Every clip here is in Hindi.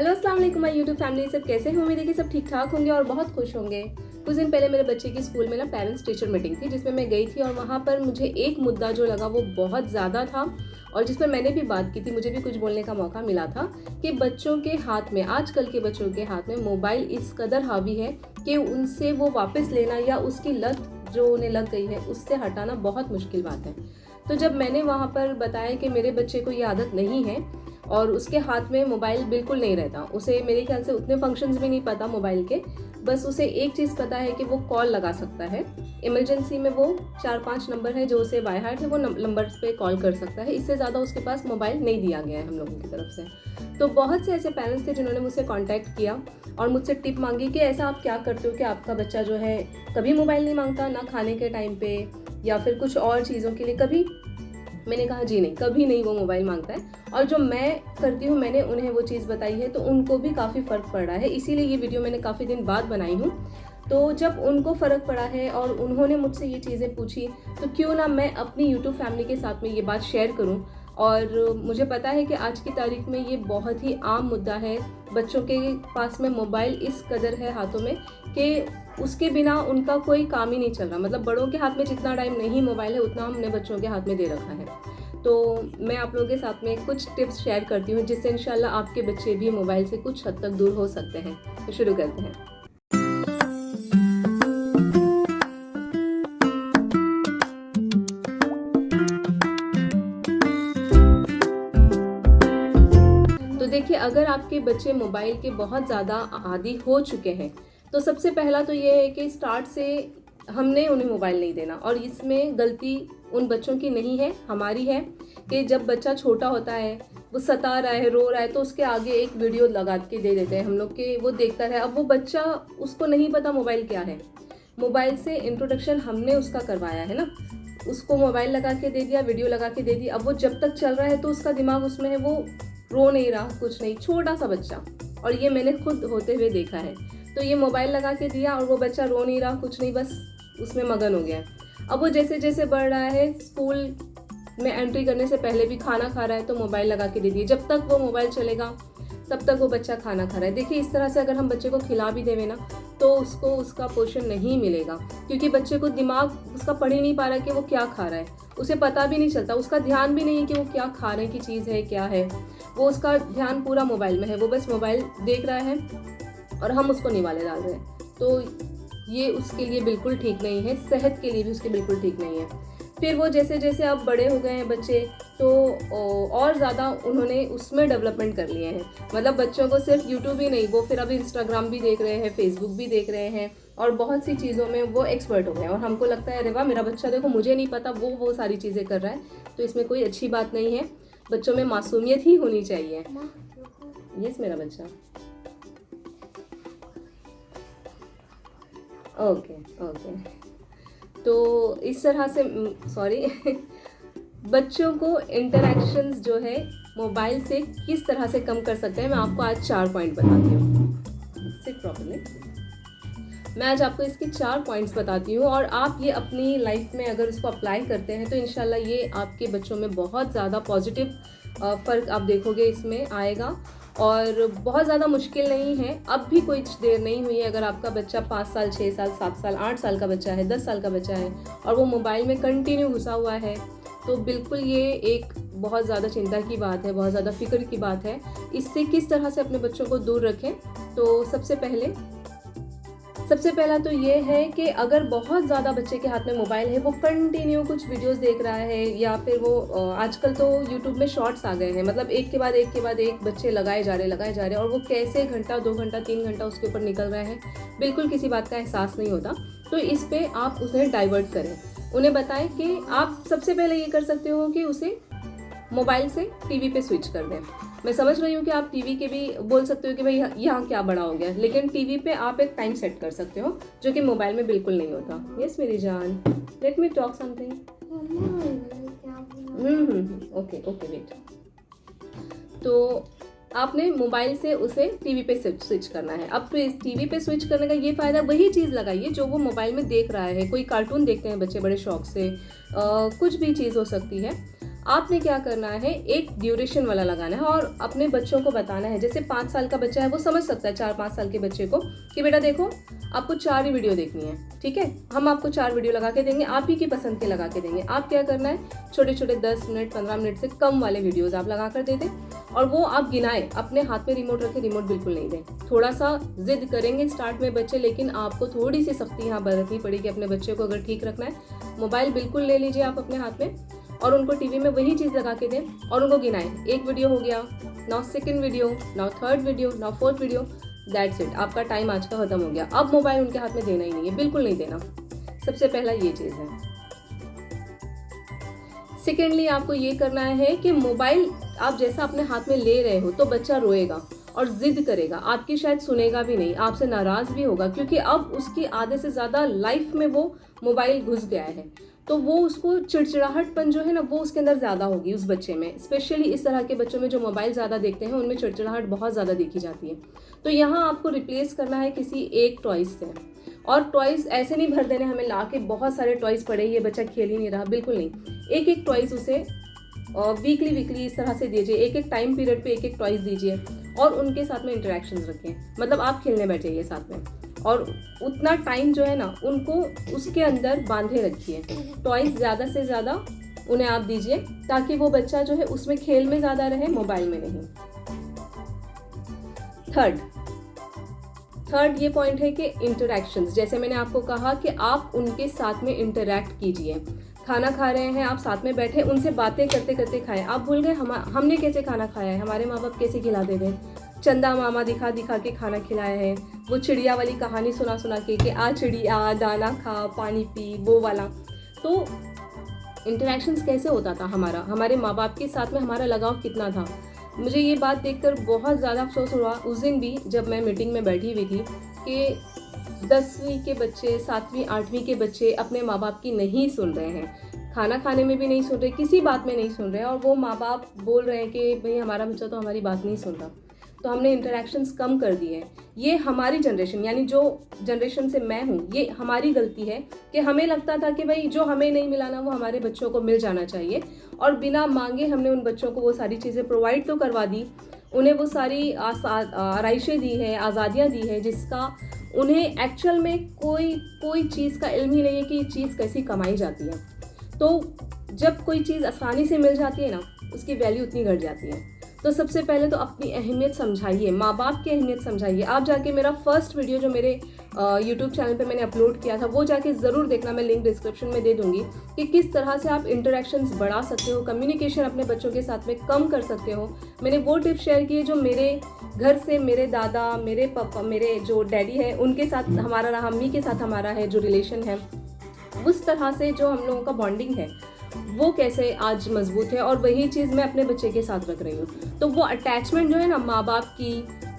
हेलो अस्सलाम वालेकुम माय यूट्यूब फैमिली। सब कैसे हैं? उम्मीद है कि सब ठीक ठाक होंगे और बहुत खुश होंगे। कुछ दिन पहले मेरे बच्चे की स्कूल में ना पेरेंट्स टीचर मीटिंग थी, जिसमें मैं गई थी और वहाँ पर मुझे एक मुद्दा जो लगा वो बहुत ज़्यादा था और जिस पर मैंने भी बात की थी, मुझे भी कुछ बोलने का मौका मिला था कि बच्चों के हाथ में, आजकल के बच्चों के हाथ में मोबाइल इस कदर हावी है कि उनसे वो वापस लेना या उसकी लत जो उन्हें लग गई है उससे हटाना बहुत मुश्किल बात है। तो जब मैंने वहाँ पर बताया कि मेरे बच्चे को ये आदत नहीं है और उसके हाथ में मोबाइल बिल्कुल नहीं रहता, उसे मेरे ख्याल से उतने फंक्शंस भी नहीं पता मोबाइल के, बस उसे एक चीज़ पता है कि वो कॉल लगा सकता है। इमरजेंसी में वो 4-5 नंबर है जो उसे बाय हार्ट है, वो नंबर्स पे कॉल कर सकता है। इससे ज़्यादा उसके पास मोबाइल नहीं दिया गया है हम लोगों की तरफ से। तो बहुत से ऐसे पेरेंट्स थे जिन्होंने मुझसे कांटेक्ट किया और मुझसे टिप मांगी कि ऐसा आप क्या करते हो कि आपका बच्चा जो है कभी मोबाइल नहीं मांगता, ना खाने के टाइम पे या फिर कुछ और चीज़ों के लिए कभी। मैंने कहा जी नहीं, कभी नहीं वो मोबाइल मांगता है और जो मैं करती हूँ मैंने उन्हें वो चीज़ बताई है तो उनको भी काफ़ी फ़र्क पड़ रहा है। इसीलिए ये वीडियो मैंने काफ़ी दिन बाद बनाई हूँ। तो जब उनको फ़र्क पड़ा है और उन्होंने मुझसे ये चीज़ें पूछी तो क्यों ना मैं अपनी यूट्यूब फैमिली के साथ में ये बात शेयर करूँ। और मुझे पता है कि आज की तारीख में ये बहुत ही आम मुद्दा है, बच्चों के पास में मोबाइल इस कदर है हाथों में कि उसके बिना उनका कोई काम ही नहीं चल रहा। मतलब बड़ों के हाथ में जितना टाइम नहीं मोबाइल है उतना हमने बच्चों के हाथ में दे रखा है। तो मैं आप लोगों के साथ में कुछ टिप्स शेयर करती हूँ जिससे इंशाल्लाह आपके बच्चे भी मोबाइल से कुछ हद तक दूर हो सकते हैं। तो शुरू करते हैं। तो देखिए, अगर आपके बच्चे मोबाइल के बहुत ज़्यादा आदी हो चुके हैं तो सबसे पहला तो ये है कि स्टार्ट से हमने उन्हें मोबाइल नहीं देना। और इसमें गलती उन बच्चों की नहीं है, हमारी है कि जब बच्चा छोटा होता है, वो सता रहा है, रो रहा है, तो उसके आगे एक वीडियो लगा के दे देते हैं हम लोग कि वो देखता रहे। अब वो बच्चा, उसको नहीं पता मोबाइल क्या है। मोबाइल से इंट्रोडक्शन हमने उसका करवाया है ना, उसको मोबाइल लगा के दे दिया, वीडियो लगा के दे दी। अब वो जब तक चल रहा है तो उसका दिमाग उसमें है, वो रो नहीं रहा, कुछ नहीं, छोटा सा बच्चा। और ये मैंने खुद होते हुए देखा है। तो ये मोबाइल लगा के दिया और वो बच्चा रो नहीं रहा, कुछ नहीं, बस उसमें मगन हो गया। अब वो जैसे जैसे बढ़ रहा है, स्कूल में एंट्री करने से पहले भी खाना खा रहा है तो मोबाइल लगा के दे दिए। जब तक वो मोबाइल चलेगा तब तक वो बच्चा खाना खा रहा है। देखिए, इस तरह से अगर हम बच्चे को खिला भी देवे ना तो उसको उसका पोषण नहीं मिलेगा, क्योंकि बच्चे को दिमाग उसका पढ़ ही नहीं पा रहा है कि वो क्या खा रहा है। उसे पता भी नहीं चलता, उसका ध्यान भी नहीं है कि वो क्या खाने की चीज़ है, क्या है। वो उसका ध्यान पूरा मोबाइल में है, वो बस मोबाइल देख रहा है और हम उसको निवाले डाल रहे हैं। तो ये उसके लिए बिल्कुल ठीक नहीं है, सेहत के लिए भी उसके बिल्कुल ठीक नहीं है। फिर वो जैसे जैसे अब बड़े हो गए हैं बच्चे तो और ज़्यादा उन्होंने उसमें डेवलपमेंट कर लिए हैं। मतलब बच्चों को सिर्फ यूट्यूब ही नहीं, वो फिर अब इंस्टाग्राम भी देख रहे हैं, फेसबुक भी देख रहे हैं और बहुत सी चीज़ों में वो एक्सपर्ट हो गए हैं। और हमको लगता है अरे वाह, मेरा बच्चा देखो, मुझे नहीं पता, वो सारी चीज़ें कर रहा है। तो इसमें कोई अच्छी बात नहीं है, बच्चों में मासूमियत ही होनी चाहिए। यस मेरा बच्चा, ओके ओके। तो इस तरह से सॉरी बच्चों को इंटरेक्शंस जो है मोबाइल से किस तरह से कम कर सकते हैं, मैं आपको आज 4 पॉइंट बताती हूँ। Sit properly. मैं आज आपको इसके 4 पॉइंट्स बताती हूँ और आप ये अपनी लाइफ में अगर उसको अप्लाई करते हैं तो इंशाल्लाह ये आपके बच्चों में बहुत ज़्यादा पॉजिटिव फ़र्क आप देखोगे, इसमें आएगा। और बहुत ज़्यादा मुश्किल नहीं है, अब भी कोई देर नहीं हुई है। अगर आपका बच्चा 5 साल, 6 साल, 7 साल, 8 साल का बच्चा है, 10 साल का बच्चा है और वो मोबाइल में कंटिन्यू घुसा हुआ है तो बिल्कुल ये एक बहुत ज़्यादा चिंता की बात है, बहुत ज़्यादा फिक्र की बात है। इससे किस तरह से अपने बच्चों को दूर रखें, तो सबसे पहला तो ये है कि अगर बहुत ज़्यादा बच्चे के हाथ में मोबाइल है, वो कंटिन्यू कुछ वीडियोस देख रहा है या फिर वो आजकल तो यूट्यूब में शॉर्ट्स आ गए हैं, मतलब एक के बाद एक बच्चे लगाए जा रहे और वो कैसे घंटा, 2 घंटा, 3 घंटा उसके ऊपर निकल रहे हैं, बिल्कुल किसी बात का एहसास नहीं होता। तो इस पे आप उन्हें डाइवर्ट करें, उन्हें बताएं कि आप सबसे पहले ये कर सकते हो कि उसे मोबाइल से टीवी पे स्विच कर दें। मैं समझ रही हूँ कि आप टीवी के भी बोल सकते हो कि भाई यहाँ क्या बड़ा हो गया, लेकिन टीवी पे आप एक टाइम सेट कर सकते हो जो कि मोबाइल में बिल्कुल नहीं होता। यस मेरी जान, let me talk something. Okay okay wait. तो आपने मोबाइल से उसे टीवी पे स्विच करना है। अब टीवी पे स्विच करने का ये फ़ायदा, वही चीज़ लगाइए जो वो मोबाइल में देख रहा है। कोई कार्टून देखते हैं बच्चे बड़े शौक से, कुछ भी चीज़ हो सकती है। आपने क्या करना है, एक ड्यूरेशन वाला लगाना है और अपने बच्चों को बताना है। जैसे 5 साल का बच्चा है वो समझ सकता है 4-5 साल के बच्चे को कि बेटा देखो आपको 4 ही वीडियो देखनी है, ठीक है, हम आपको 4 वीडियो लगा के देंगे, आप ही की पसंद के लगा के देंगे। आप क्या करना है, छोटे छोटे 10 मिनट 15 मिनट से कम वाले वीडियोज़ आप लगा कर दे दें और वो आप गिनाएं, अपने हाथ में रिमोट रखें, रिमोट बिल्कुल नहीं दें। थोड़ा सा जिद करेंगे स्टार्ट में बच्चे, लेकिन आपको थोड़ी सी सख्ती यहाँ बरतनी पड़ेगी अपने बच्चे को अगर ठीक रखना है। मोबाइल बिल्कुल ले लीजिए आप अपने हाथ में और उनको टीवी में वही चीज़ लगा के दें और उनको गिनाएं, 1 वीडियो हो गया, now 2nd video, now 3rd video, now 4th video, that's it. आपका टाइम आज का खत्म हो गया। अब मोबाइल उनके हाथ में देना ही नहीं है, बिल्कुल नहीं देना। सबसे पहला ये चीज़ है। सेकेंडली आपको ये करना है कि मोबाइल आप जैसा अपने हाथ में ले रहे हो तो बच्चा रोएगा और जिद करेगा, आपकी शायद सुनेगा भी नहीं, आपसे नाराज़ भी होगा, क्योंकि अब उसकी आधे से ज़्यादा लाइफ में वो मोबाइल घुस गया है। तो वो उसको चिड़चिड़ाहटपन जो है ना वो उसके अंदर ज़्यादा होगी उस बच्चे में। स्पेशली इस तरह के बच्चों में जो मोबाइल ज़्यादा देखते हैं उनमें चिड़चिड़ाहट बहुत ज़्यादा देखी जाती है। तो यहाँ आपको रिप्लेस करना है किसी एक टॉयज़ से। और टॉयज़ ऐसे नहीं भर देने हमें ला के बहुत सारे टॉयज़ पड़े, ये बच्चा खेल ही नहीं रहा, बिल्कुल नहीं। एक एक टॉयज़ उसे वीकली इस तरह से दीजिए, एक एक टाइम पीरियड पे एक एक टॉयज़ दीजिए और उनके साथ में इंटरेक्शंस रखें। मतलब आप खेलने बैठ जाइए साथ में और उतना टाइम जो है ना उनको उसके अंदर बांधे रखिए। टॉयज़ ज़्यादा से ज़्यादा उन्हें आप दीजिए ताकि वो बच्चा जो है उसमें खेल में ज़्यादा रहे, मोबाइल में नहीं। थर्ड ये पॉइंट है कि इंटरैक्शंस, जैसे मैंने आपको कहा कि आप उनके साथ में इंटरैक्ट कीजिए। खाना खा रहे हैं आप, साथ में बैठे उनसे बातें करते करते खाएं। आप भूल गए हमने कैसे खाना खाया है, हमारे माँ बाप कैसे खिलाते थे, चंदा मामा दिखा दिखा के खाना खिलाया है, वो चिड़िया वाली कहानी सुना सुना के आ चिड़िया दाना खा पानी पी, वो वाला। तो इंटरैक्शंस कैसे होता था हमारे माँ बाप के साथ में हमारा लगाव कितना था। मुझे ये बात देखकर बहुत ज़्यादा अफसोस हुआ उस दिन भी जब मैं मीटिंग में बैठी हुई थी कि 10वीं के बच्चे, 7वीं 8वीं के बच्चे अपने माँ बाप की नहीं सुन रहे हैं, खाना खाने में भी नहीं सुन रहे, किसी बात में नहीं सुन रहे, और वो माँ बाप बोल रहे हैं कि भाई हमारा बच्चा तो हमारी बात नहीं सुन रहा। तो हमने इंटरैक्शंस कम कर दिए हैं। ये हमारी जनरेशन, यानी जो जनरेशन से मैं हूँ, ये हमारी गलती है कि हमें लगता था कि भाई जो हमें नहीं मिला ना वो हमारे बच्चों को मिल जाना चाहिए, और बिना मांगे हमने उन बच्चों को वो सारी चीज़ें प्रोवाइड तो करवा दी, उन्हें वो सारी आराइशें दी है, आज़ादियाँ दी है, जिसका उन्हें एक्चुअल में कोई चीज़ का इल्म ही नहीं है कि ये चीज़ कैसी कमाई जाती है। तो जब कोई चीज़ आसानी से मिल जाती है ना, उसकी वैल्यू उतनी घट जाती है। तो सबसे पहले तो अपनी अहमियत समझाइए, माँ बाप की अहमियत समझाइए। आप जाके मेरा फर्स्ट वीडियो जो मेरे यूट्यूब चैनल पे मैंने अपलोड किया था वो जाके ज़रूर देखना, मैं लिंक डिस्क्रिप्शन में दे दूँगी कि किस तरह से आप इंटरैक्शंस बढ़ा सकते हो, कम्युनिकेशन अपने बच्चों के साथ में कम कर सकते हो। मैंने वो टिप्स शेयर किए जो मेरे घर से मेरे दादा, मेरे पापा, मेरे जो डैडी है उनके साथ हमारा रहा, मम्मी के साथ हमारा है जो रिलेशन है, उस तरह से जो हम लोगों का बॉन्डिंग है वो कैसे आज मजबूत है, और वही चीज़ मैं अपने बच्चे के साथ रख रही हूँ। तो वो अटैचमेंट जो है ना माँ बाप की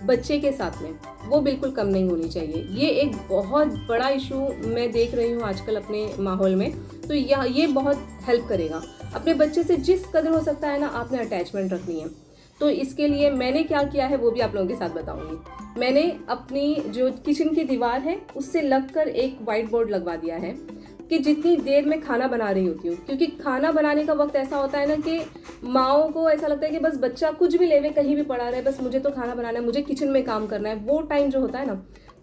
बच्चे के साथ में, वो बिल्कुल कम नहीं होनी चाहिए। ये एक बहुत बड़ा इशू मैं देख रही हूँ आजकल अपने माहौल में। तो ये बहुत हेल्प करेगा। अपने बच्चे से जिस कदर हो सकता है ना आपने अटैचमेंट रखनी है। तो इसके लिए मैंने क्या किया है वो भी आप लोगों के साथ बताऊंगी। मैंने अपनी जो किचन की दीवार है उससे लगकर एक वाइट बोर्ड लगवा दिया है कि जितनी देर मैं खाना बना रही होती हूँ, क्योंकि खाना बनाने का वक्त ऐसा होता है ना कि माओं को ऐसा लगता है कि बस बच्चा कुछ भी लेवे, कहीं भी पड़ा रहे, बस मुझे तो खाना बनाना है, मुझे किचन में काम करना है। वो टाइम जो होता है ना,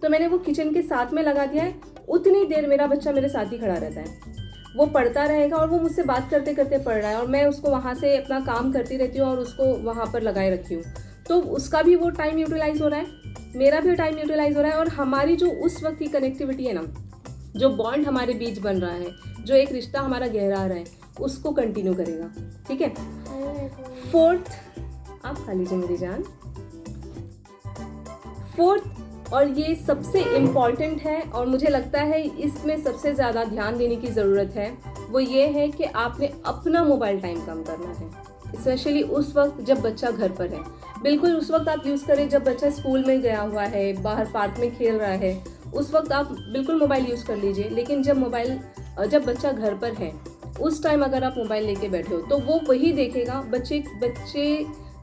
तो मैंने वो किचन के साथ में लगा दिया है। उतनी देर मेरा बच्चा मेरे साथ ही खड़ा रहता है, वो पढ़ता रहेगा और वो मुझसे बात करते करते पढ़ रहा है, और मैं उसको वहाँ से अपना काम करती रहती हूँ और उसको वहाँ पर लगाए रखी हूँ। तो उसका भी वो टाइम यूटिलाइज हो रहा है, मेरा भी टाइम यूटिलाइज हो रहा है, और हमारी जो उस वक्त की कनेक्टिविटी है ना, जो बॉन्ड हमारे बीच बन रहा है, जो एक रिश्ता हमारा गहरा रहा है, उसको कंटिन्यू करेगा। ठीक है। 4th, आप खा लीजिए मेरी जान। 4th, और ये सबसे इम्पॉर्टेंट है और मुझे लगता है इसमें सबसे ज़्यादा ध्यान देने की ज़रूरत है, वो ये है कि आपने अपना मोबाइल टाइम कम करना है, स्पेशली उस वक्त जब बच्चा घर पर है। बिल्कुल उस वक्त आप यूज़ करें जब बच्चा स्कूल में गया हुआ है, बाहर पार्क में खेल रहा है, उस वक्त आप बिल्कुल मोबाइल यूज़ कर लीजिए। लेकिन जब बच्चा घर पर है उस टाइम अगर आप मोबाइल लेके बैठे हो तो वो वही देखेगा। बच्चे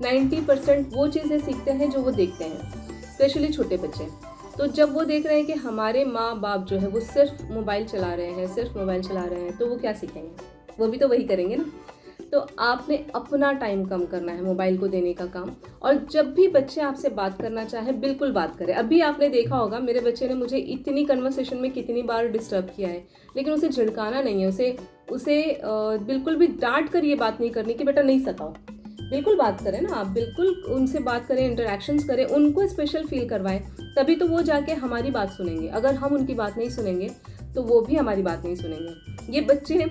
90% वो चीज़ें सीखते हैं जो वो देखते हैं, स्पेशली छोटे बच्चे। तो जब वो देख रहे हैं कि हमारे माँ बाप जो है वो सिर्फ मोबाइल चला रहे हैं, तो वो क्या सीखेंगे? वो भी तो वही करेंगे ना। तो आपने अपना टाइम कम करना है मोबाइल को देने का काम। और जब भी बच्चे आपसे बात करना चाहे बिल्कुल बात करें। अभी आपने देखा होगा मेरे बच्चे ने मुझे इतनी कन्वर्सेशन में कितनी बार डिस्टर्ब किया है, लेकिन उसे झिड़काना नहीं है, उसे बिल्कुल भी डांट कर ये बात नहीं करनी कि बेटा नहीं सताओ। बिल्कुल बात करें ना आप, बिल्कुल उनसे बात करें, इंटरेक्शंस करें, उनको स्पेशल फील करवाएं, तभी तो वो जाके हमारी बात सुनेंगे। अगर हम उनकी बात नहीं सुनेंगे तो वो भी हमारी बात नहीं सुनेंगे। ये बच्चे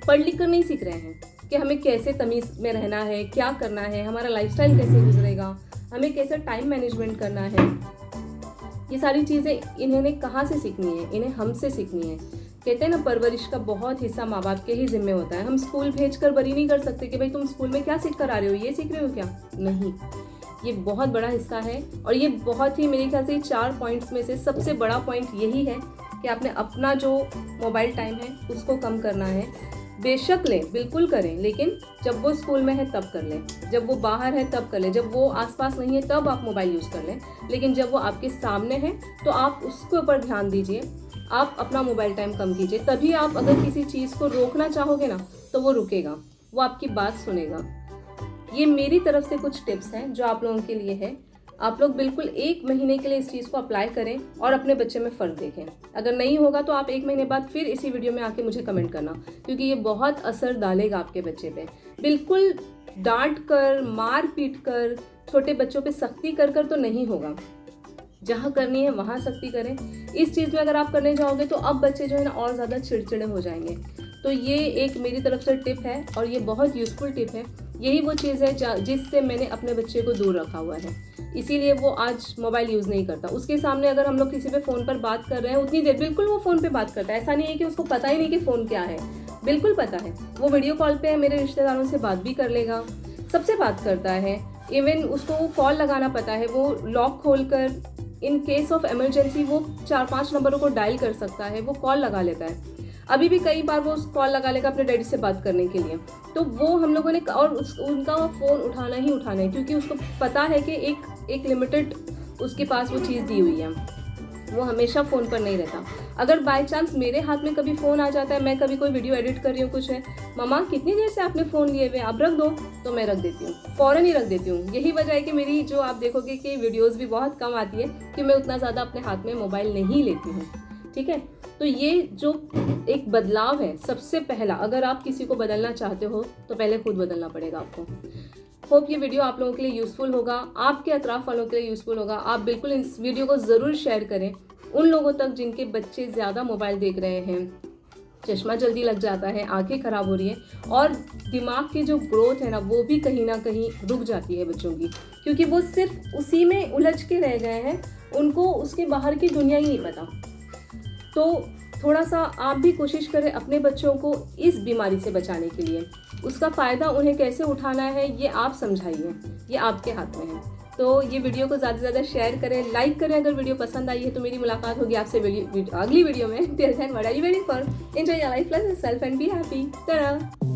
पढ़ लिख कर नहीं सीख रहे हैं कि हमें कैसे तमीज़ में रहना है, क्या करना है, हमारा लाइफस्टाइल कैसे गुजरेगा, हमें कैसे टाइम मैनेजमेंट करना है। ये सारी चीज़ें इन्होंने कहाँ से सीखनी है? इन्हें हमसे सीखनी है। कहते हैं ना, परवरिश का बहुत हिस्सा माँ बाप के ही जिम्मे होता है। हम स्कूल भेजकर बरी नहीं कर सकते कि भाई तुम स्कूल में क्या सीख कर आ रहे हो, ये सीख रहे हो क्या? नहीं, ये बहुत बड़ा हिस्सा है। और ये बहुत ही, मेरे ख्याल से 4 पॉइंट्स में से सबसे बड़ा पॉइंट यही है कि आपने अपना जो मोबाइल टाइम है उसको कम करना है। बेशक लें, बिल्कुल करें, लेकिन जब वो स्कूल में है तब कर लें, जब वो बाहर है तब कर लें, जब वो आसपास नहीं है तब आप मोबाइल यूज़ कर लें। लेकिन जब वो आपके सामने है तो आप उसके ऊपर ध्यान दीजिए, आप अपना मोबाइल टाइम कम कीजिए। तभी आप अगर किसी चीज़ को रोकना चाहोगे ना तो वो रुकेगा, वो आपकी बात सुनेगा। ये मेरी तरफ से कुछ टिप्स हैं जो आप लोगों के लिए है। आप लोग बिल्कुल 1 महीने के लिए इस चीज़ को अप्लाई करें और अपने बच्चे में फ़र्क देखें। अगर नहीं होगा तो आप 1 महीने बाद फिर इसी वीडियो में आके मुझे कमेंट करना, क्योंकि ये बहुत असर डालेगा आपके बच्चे पे। बिल्कुल डांट कर, मार पीट कर, छोटे बच्चों पे सख्ती कर कर तो नहीं होगा। जहाँ करनी है वहाँ सख्ती करें। इस चीज़ में अगर आप करने जाओगे तो अब बच्चे जो है ना और ज़्यादा चिड़चिड़े हो जाएंगे। तो ये एक मेरी तरफ से टिप है और ये बहुत यूज़फुल टिप है। यही वो चीज़ है जिससे मैंने अपने बच्चे को दूर रखा हुआ है, इसीलिए वो आज मोबाइल यूज़ नहीं करता। उसके सामने अगर हम लोग किसी पे फ़ोन पर बात कर रहे हैं उतनी देर बिल्कुल वो फ़ोन पे बात करता है। ऐसा नहीं है कि उसको पता ही नहीं कि फ़ोन क्या है, बिल्कुल पता है। वो वीडियो कॉल पे है, मेरे रिश्तेदारों से बात भी कर लेगा, सबसे बात करता है। इवन उसको कॉल लगाना पता है, वो लॉक खोल कर इन केस ऑफ इमरजेंसी वो 4-5 नंबरों को डायल कर सकता है, वो कॉल लगा लेता है। अभी भी कई बार वो कॉल लगा लेगा अपने डैडी से बात करने के लिए। तो वो हम लोगों ने और उनका वो फ़ोन उठाना ही उठाना है, क्योंकि उसको पता है कि एक लिमिटेड उसके पास वो चीज़ दी हुई है, वो हमेशा फ़ोन पर नहीं रहता। अगर बाय चांस मेरे हाथ में कभी फ़ोन आ जाता है, मैं कभी कोई वीडियो एडिट कर रही हूँ, कुछ है, मम्मा कितनी देर से आपने फ़ोन लिए हुए, आप रख दो, तो मैं रख देती हूँ, फ़ौरन ही रख देती हूँ। यही वजह है कि मेरी जो आप देखोगे कि वीडियोज़ भी बहुत कम आती है, कि मैं उतना ज़्यादा अपने हाथ में मोबाइल नहीं लेती हूँ। ठीक है, तो ये जो एक बदलाव है सबसे पहला, अगर आप किसी को बदलना चाहते हो तो पहले खुद बदलना पड़ेगा आपको। होप ये वीडियो आप लोगों के लिए यूज़फुल होगा, आपके अतराफ वालों के लिए यूज़फुल होगा। आप बिल्कुल इस वीडियो को ज़रूर शेयर करें उन लोगों तक जिनके बच्चे ज़्यादा मोबाइल देख रहे हैं, चश्मा जल्दी लग जाता है, आंखें ख़राब हो रही है और दिमाग की जो ग्रोथ है ना वो भी कहीं ना कहीं रुक जाती है बच्चों की, क्योंकि वो सिर्फ उसी में उलझ के रह गए हैं, उनको उसके बाहर की दुनिया ही नहीं पता। तो थोड़ा सा आप भी कोशिश करें अपने बच्चों को इस बीमारी से बचाने के लिए। उसका फ़ायदा उन्हें कैसे उठाना है ये आप समझाइए, ये आपके हाथ में है। तो ये वीडियो को ज़्यादा से ज़्यादा शेयर करें, लाइक करें अगर वीडियो पसंद आई है। तो मेरी मुलाकात होगी आपसे अगली वीडियो में। Till then what are you waiting for? Enjoy your life, love yourself and be happy.